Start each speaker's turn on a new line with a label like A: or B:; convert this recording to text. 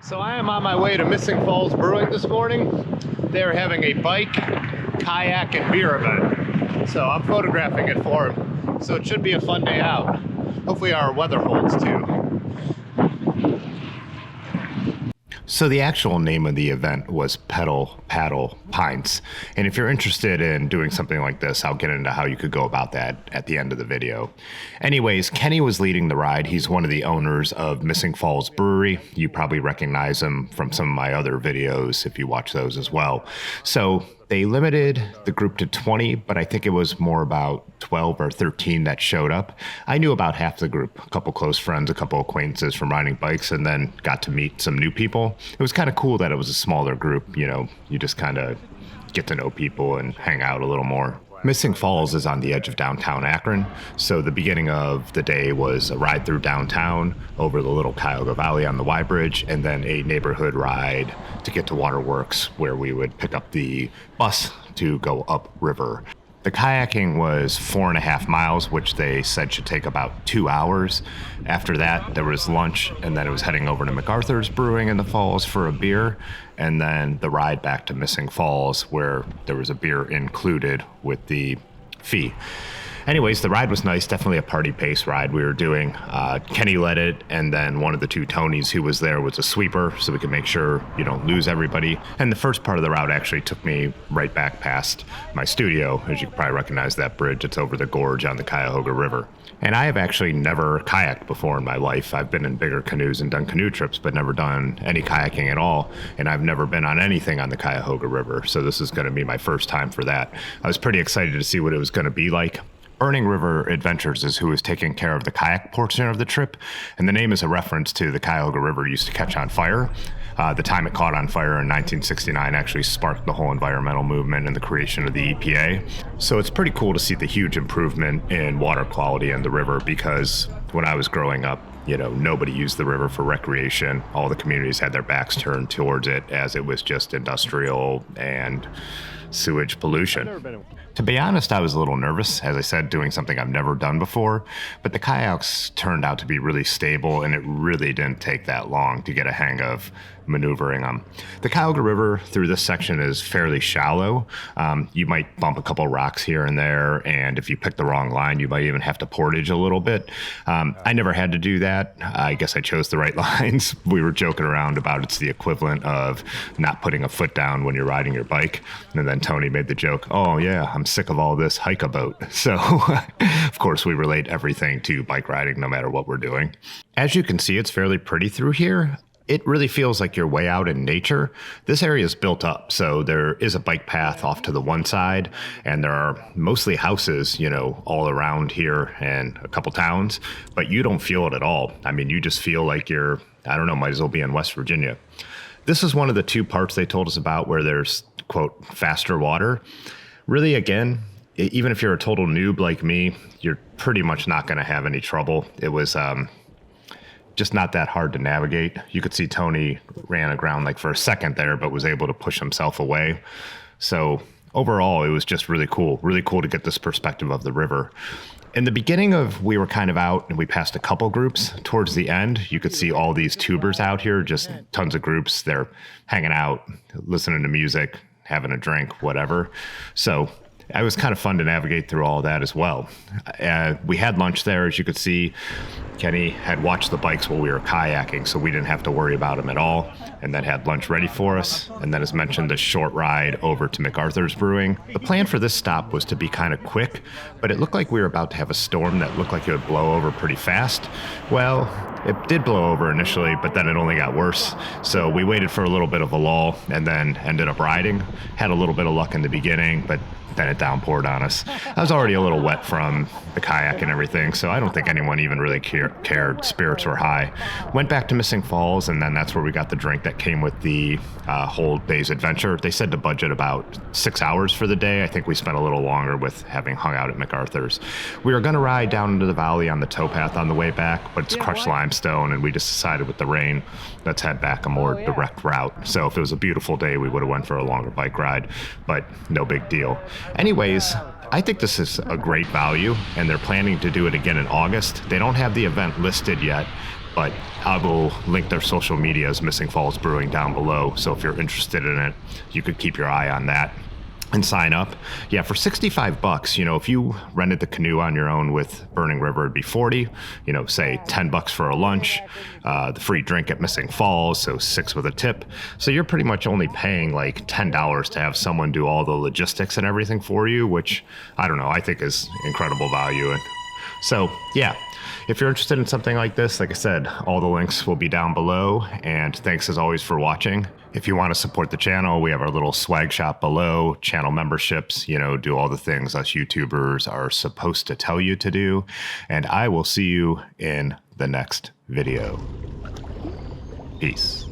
A: So I am on my way to Missing Falls Brewing this morning. They're having a bike, kayak, and beer event. So I'm photographing it for them. So it should be a fun day out. Hopefully our weather holds too. So the actual name of the event was Pedal Paddle Pints. And if you're interested in doing something like this, I'll get into how you could go about that at the end of the video. Anyways, Kenny was leading the ride. He's one of the owners of Missing Falls Brewery. You probably recognize him from some of my other videos if you watch those as well. So they limited the group to 20, but I think it was more about 12 or 13 that showed up. I knew about half the group, a couple close friends, a couple acquaintances from riding bikes, and then got to meet some new people. It was kind of cool that it was a smaller group. You know, you just kind of get to know people and hang out a little more. Missing Falls is on the edge of downtown Akron, so the beginning of the day was a ride through downtown over the little Cuyahoga Valley on the Y Bridge, and then a neighborhood ride to get to Waterworks, where we would pick up the bus to go up river. The kayaking was 4.5 miles, which they said should take about 2 hours. After that, there was lunch, and then it was heading over to MCArthur's Brewing in the Falls for a beer, and then the ride back to Missing Falls, where there was a beer included with the fee. Anyways, the ride was nice, definitely a party pace ride we were doing. Kenny led it, and then one of the two Tonys who was there was a sweeper, so we could make sure you don't lose everybody. And the first part of the route actually took me right back past my studio. As you can probably recognize that bridge, it's over the gorge on the Cuyahoga River. And I have actually never kayaked before in my life. I've been in bigger canoes and done canoe trips, but never done any kayaking at all. And I've never been on anything on the Cuyahoga River, so this is gonna be my first time for that. I was pretty excited to see what it was gonna be like. Burning River Adventures is who is taking care of the kayak portion of the trip, and the name is a reference to the Cuyahoga River used to catch on fire. The time it caught on fire in 1969 actually sparked the whole environmental movement and the creation of the EPA. So it's pretty cool to see the huge improvement in water quality in the river, because when I was growing up, you know, nobody used the river for recreation. All the communities had their backs turned towards it, as it was just industrial and sewage pollution. To be honest, I was a little nervous, as I said, doing something I've never done before, but the kayaks turned out to be really stable, and it really didn't take that long to get a hang of maneuvering them. The Cuyahoga River through this section is fairly shallow. You might bump a couple rocks here and there, and if you pick the wrong line, you might even have to portage a little bit. I never had to do that. I guess I chose the right lines. We were joking around about it's the equivalent of not putting a foot down when you're riding your bike. And then Tony made the joke, "Oh yeah, I'm sick of all this hike-a-boat." So of course we relate everything to bike riding no matter what we're doing. As you can see, it's fairly pretty through here. It really feels like you're way out in nature. This area is built up, so there is a bike path off to the one side, and there are mostly houses, you know, all around here and a couple towns, but you don't feel it at all. I mean, you just feel like you're, I don't know, might as well be in West Virginia. This is one of the two parts they told us about where there's, quote, faster water. Really, again, even if you're a total noob like me, you're pretty much not going to have any trouble. It was just not that hard to navigate. You could see Tony ran aground like for a second there, but was able to push himself away. So overall, it was just really cool to get this perspective of the river. In the beginning we were kind of out and we passed a couple groups. Towards the end, you could see all these tubers out here, just tons of groups. They're hanging out, listening to music, having a drink, whatever. So it was kind of fun to navigate through all that as well. We had lunch there, as you could see. Kenny had watched the bikes while we were kayaking, so we didn't have to worry about them at all, and then had lunch ready for us. And then, as mentioned, a short ride over to MCArthur's Brewing. The plan for this stop was to be kind of quick, but it looked like we were about to have a storm that looked like it would blow over pretty fast. Well, it did blow over initially, but then it only got worse. So we waited for a little bit of a lull and then ended up riding. Had a little bit of luck in the beginning, but then it downpoured on us. I was already a little wet from the kayak and everything, so I don't think anyone even really cared. Spirits were high. Went back to Missing Falls, and then that's where we got the drink that came with the whole day's adventure. They said to budget about 6 hours for the day. I think we spent a little longer with having hung out at MCArthur's. We were going to ride down into the valley on the towpath on the way back, but it's crushed limestone, and we just decided with the rain, let's head back a more direct route. So if it was a beautiful day, we would have went for a longer bike ride, but no big deal. Anyways, I think this is a great value, and they're planning to do it again in August. They don't have the event listed yet, But I will link their social medias, Missing Falls Brewing, down below. So if you're interested in it, you could keep your eye on that and sign up. Yeah, for $65, if you rented the canoe on your own with Burning River, it'd be 40, say $10 for a lunch, the free drink at Missing Falls, so 6 with a tip. So you're pretty much only paying like $10 to have someone do all the logistics and everything for you, which I don't know, I think is incredible value. And so, yeah, if you're interested in something like this, like I said, all the links will be down below. And thanks as always for watching. If you want to support the channel, we have our little swag shop below, channel memberships, do all the things us YouTubers are supposed to tell you to do. And I will see you in the next video. Peace.